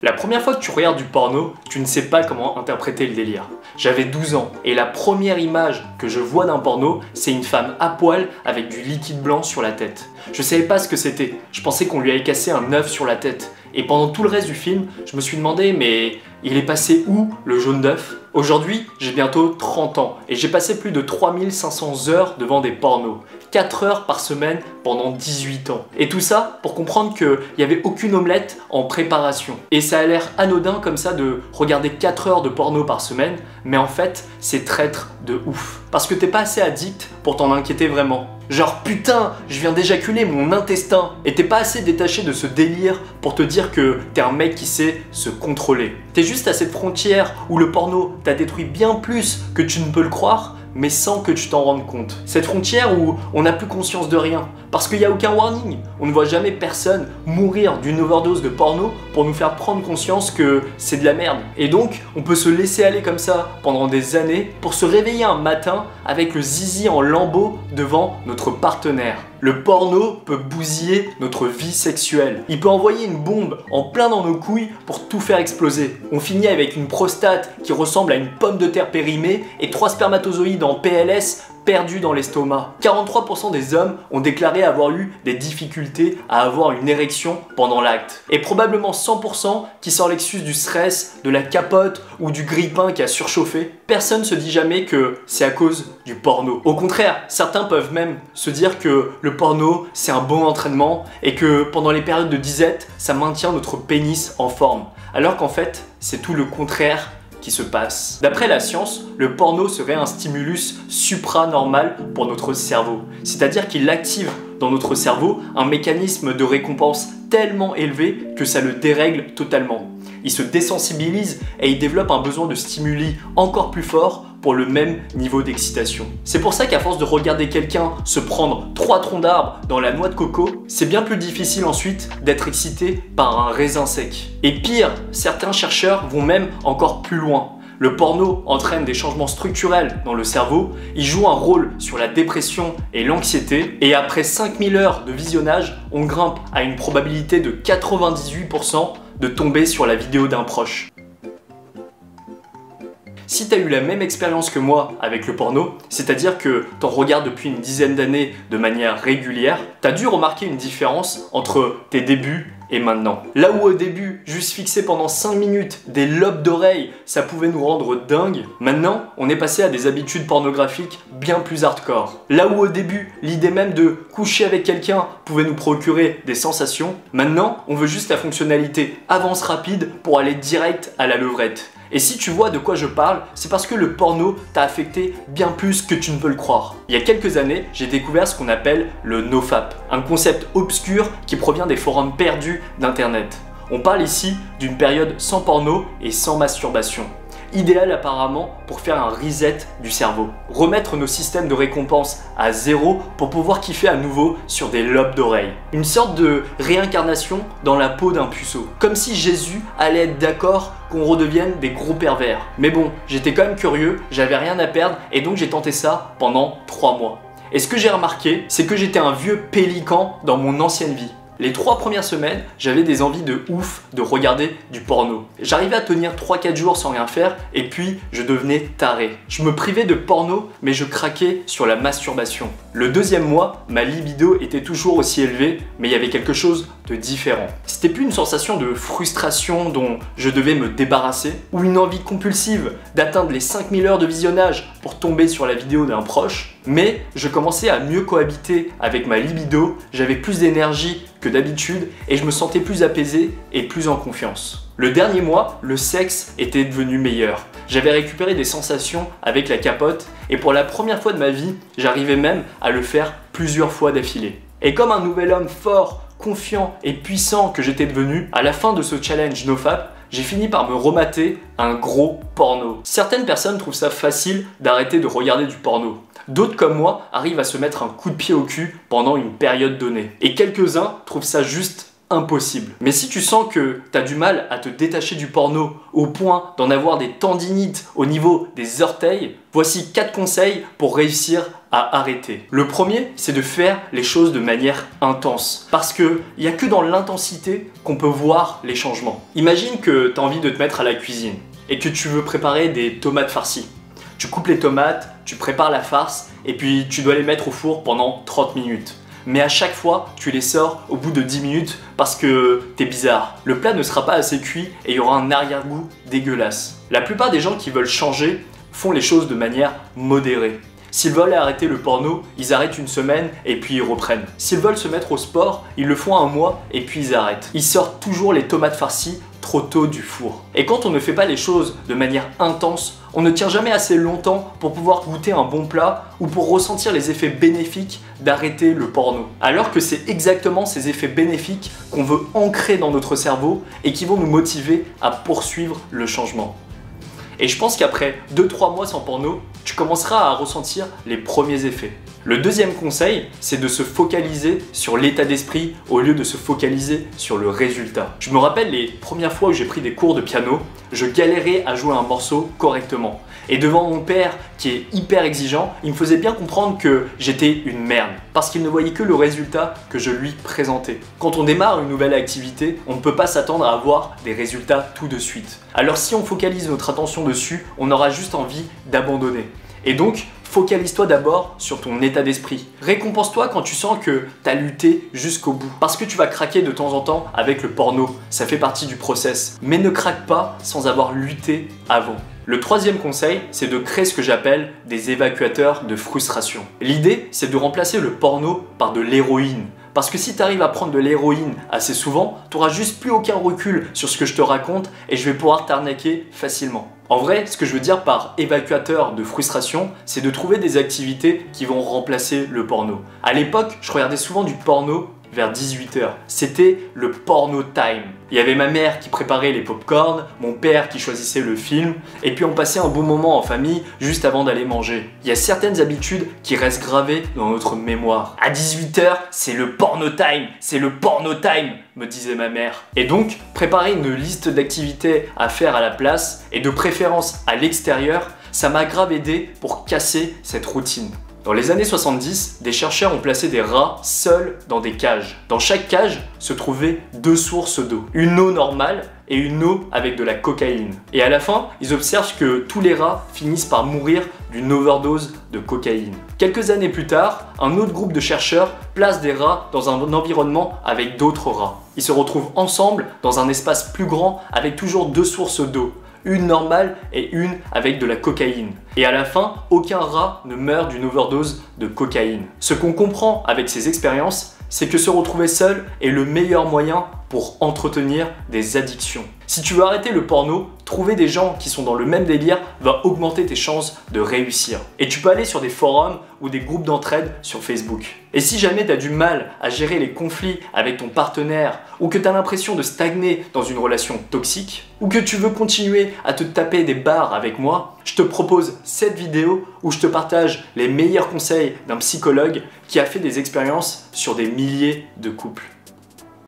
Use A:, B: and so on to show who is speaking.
A: La première fois que tu regardes du porno, tu ne sais pas comment interpréter le délire. J'avais 12 ans et la première image que je vois d'un porno, c'est une femme à poil avec du liquide blanc sur la tête. Je savais pas ce que c'était, je pensais qu'on lui avait cassé un œuf sur la tête. Et pendant tout le reste du film, je me suis demandé, mais il est passé où le jaune d'œuf? Aujourd'hui, j'ai bientôt 30 ans et j'ai passé plus de 3500 heures devant des pornos. 4 heures par semaine pendant 18 ans. Et tout ça pour comprendre qu'il n'y avait aucune omelette en préparation. Et ça a l'air anodin comme ça de regarder 4 heures de porno par semaine, mais en fait, c'est traître de ouf. Parce que t'es pas assez addict pour t'en inquiéter vraiment. Genre putain, je viens d'éjaculer mon intestin. Et t'es pas assez détaché de ce délire pour te dire que t'es un mec qui sait se contrôler. T'es juste à cette frontière où le porno t'a détruit bien plus que tu ne peux le croire, mais sans que tu t'en rendes compte. Cette frontière où on n'a plus conscience de rien, parce qu'il n'y a aucun warning. On ne voit jamais personne mourir d'une overdose de porno pour nous faire prendre conscience que c'est de la merde. Et donc, on peut se laisser aller comme ça pendant des années pour se réveiller un matin avec le zizi en lambeaux devant notre partenaire. Le porno peut bousiller notre vie sexuelle. Il peut envoyer une bombe en plein dans nos couilles pour tout faire exploser. On finit avec une prostate qui ressemble à une pomme de terre périmée et 3 spermatozoïdes en PLS perdus dans l'estomac. 43% des hommes ont déclaré avoir eu des difficultés à avoir une érection pendant l'acte. Et probablement 100% qui sort l'excuse du stress, de la capote ou du grille-pain qui a surchauffé. Personne ne se dit jamais que c'est à cause du porno. Au contraire, certains peuvent même se dire que le porno c'est un bon entraînement et que pendant les périodes de disette, ça maintient notre pénis en forme. Alors qu'en fait, c'est tout le contraire qui se passe. D'après la science, le porno serait un stimulus supranormal pour notre cerveau. C'est-à-dire qu'il active dans notre cerveau un mécanisme de récompense tellement élevé que ça le dérègle totalement. Il se désensibilise et il développe un besoin de stimuli encore plus fort pour le même niveau d'excitation. C'est pour ça qu'à force de regarder quelqu'un se prendre 3 troncs d'arbres dans la noix de coco, c'est bien plus difficile ensuite d'être excité par un raisin sec. Et pire, certains chercheurs vont même encore plus loin. Le porno entraîne des changements structurels dans le cerveau, il joue un rôle sur la dépression et l'anxiété, et après 5000 heures de visionnage, on grimpe à une probabilité de 98% de tomber sur la vidéo d'un proche. Si tu as eu la même expérience que moi avec le porno, c'est-à-dire que t'en regardes depuis une dizaine d'années de manière régulière, t'as dû remarquer une différence entre tes débuts et maintenant. Là où au début, juste fixer pendant 5 minutes des lobes d'oreilles, ça pouvait nous rendre dingue, maintenant on est passé à des habitudes pornographiques bien plus hardcore. Là où au début, l'idée même de coucher avec quelqu'un pouvait nous procurer des sensations, maintenant on veut juste la fonctionnalité avance rapide pour aller direct à la levrette. Et si tu vois de quoi je parle, c'est parce que le porno t'a affecté bien plus que tu ne peux le croire. Il y a quelques années, j'ai découvert ce qu'on appelle le nofap, un concept obscur qui provient des forums perdus d'internet. On parle ici d'une période sans porno et sans masturbation. Idéal apparemment pour faire un reset du cerveau. Remettre nos systèmes de récompense à zéro pour pouvoir kiffer à nouveau sur des lobes d'oreilles. Une sorte de réincarnation dans la peau d'un puceau. Comme si Jésus allait être d'accord qu'on redevienne des gros pervers. Mais bon, j'étais quand même curieux, j'avais rien à perdre et donc j'ai tenté ça pendant 3 mois. Et ce que j'ai remarqué, c'est que j'étais un vieux pélican dans mon ancienne vie. Les 3 premières semaines, j'avais des envies de ouf de regarder du porno. J'arrivais à tenir 3-4 jours sans rien faire et puis je devenais taré. Je me privais de porno mais je craquais sur la masturbation. Le 2e mois, ma libido était toujours aussi élevée mais il y avait quelque chose de différent. C'était plus une sensation de frustration dont je devais me débarrasser ou une envie compulsive d'atteindre les 5000 heures de visionnage pour tomber sur la vidéo d'un proche, mais je commençais à mieux cohabiter avec ma libido, j'avais plus d'énergie que d'habitude et je me sentais plus apaisé et plus en confiance. Le dernier mois, le sexe était devenu meilleur. J'avais récupéré des sensations avec la capote et pour la première fois de ma vie, j'arrivais même à le faire plusieurs fois d'affilée. Et comme un nouvel homme fort, confiant et puissant que j'étais devenu, à la fin de ce challenge nofap, j'ai fini par me remater un gros porno. Certaines personnes trouvent ça facile d'arrêter de regarder du porno. D'autres comme moi arrivent à se mettre un coup de pied au cul pendant une période donnée. Et quelques-uns trouvent ça juste impossible. Mais si tu sens que tu as du mal à te détacher du porno au point d'en avoir des tendinites au niveau des orteils, voici 4 conseils pour réussir à arrêter. Le premier, c'est de faire les choses de manière intense. Parce qu'il n'y a que dans l'intensité qu'on peut voir les changements. Imagine que tu as envie de te mettre à la cuisine et que tu veux préparer des tomates farcies. Tu coupes les tomates, tu prépares la farce et puis tu dois les mettre au four pendant 30 minutes. Mais à chaque fois, tu les sors au bout de 10 minutes parce que t'es bizarre. Le plat ne sera pas assez cuit et il y aura un arrière-goût dégueulasse. La plupart des gens qui veulent changer font les choses de manière modérée. S'ils veulent arrêter le porno, ils arrêtent une semaine et puis ils reprennent. S'ils veulent se mettre au sport, ils le font un mois et puis ils arrêtent. Ils sortent toujours les tomates farcies trop tôt du four. Et quand on ne fait pas les choses de manière intense, on ne tient jamais assez longtemps pour pouvoir goûter un bon plat ou pour ressentir les effets bénéfiques d'arrêter le porno. Alors que c'est exactement ces effets bénéfiques qu'on veut ancrer dans notre cerveau et qui vont nous motiver à poursuivre le changement. Et je pense qu'après 2-3 mois sans porno, tu commenceras à ressentir les premiers effets. Le deuxième conseil, c'est de se focaliser sur l'état d'esprit au lieu de se focaliser sur le résultat. Je me rappelle les premières fois où j'ai pris des cours de piano, je galérais à jouer un morceau correctement. Et devant mon père, qui est hyper exigeant, il me faisait bien comprendre que j'étais une merde, parce qu'il ne voyait que le résultat que je lui présentais. Quand on démarre une nouvelle activité, on ne peut pas s'attendre à avoir des résultats tout de suite. Alors si on focalise notre attention dessus, on aura juste envie d'abandonner. Et donc, focalise-toi d'abord sur ton état d'esprit. Récompense-toi quand tu sens que tu as lutté jusqu'au bout. Parce que tu vas craquer de temps en temps avec le porno, ça fait partie du process. Mais ne craque pas sans avoir lutté avant. Le troisième conseil, c'est de créer ce que j'appelle des évacuateurs de frustration. L'idée, c'est de remplacer le porno par de l'héroïne. Parce que si tu arrives à prendre de l'héroïne assez souvent, tu n'auras juste plus aucun recul sur ce que je te raconte et je vais pouvoir t'arnaquer facilement. En vrai, ce que je veux dire par évacuateur de frustration, c'est de trouver des activités qui vont remplacer le porno. À l'époque, je regardais souvent du porno vers 18h. C'était le porno time. Il y avait ma mère qui préparait les pop-corns, mon père qui choisissait le film, et puis on passait un bon moment en famille juste avant d'aller manger. Il y a certaines habitudes qui restent gravées dans notre mémoire. À 18h, c'est le porno time, me disait ma mère. Et donc, préparer une liste d'activités à faire à la place, et de préférence à l'extérieur, ça m'a grave aidé pour casser cette routine. Dans les années 70, des chercheurs ont placé des rats seuls dans des cages. Dans chaque cage se trouvaient 2 sources d'eau. Une eau normale et une eau avec de la cocaïne. Et à la fin, ils observent que tous les rats finissent par mourir d'une overdose de cocaïne. Quelques années plus tard, un autre groupe de chercheurs place des rats dans un environnement avec d'autres rats. Ils se retrouvent ensemble dans un espace plus grand avec toujours 2 sources d'eau. Une normale et une avec de la cocaïne. Et à la fin, aucun rat ne meurt d'une overdose de cocaïne. Ce qu'on comprend avec ces expériences, c'est que se retrouver seul est le meilleur moyen pour entretenir des addictions. Si tu veux arrêter le porno, trouver des gens qui sont dans le même délire va augmenter tes chances de réussir. Et tu peux aller sur des forums ou des groupes d'entraide sur Facebook. Et si jamais tu as du mal à gérer les conflits avec ton partenaire ou que tu as l'impression de stagner dans une relation toxique ou que tu veux continuer à te taper des barres avec moi, je te propose cette vidéo où je te partage les meilleurs conseils d'un psychologue qui a fait des expériences sur des milliers de couples.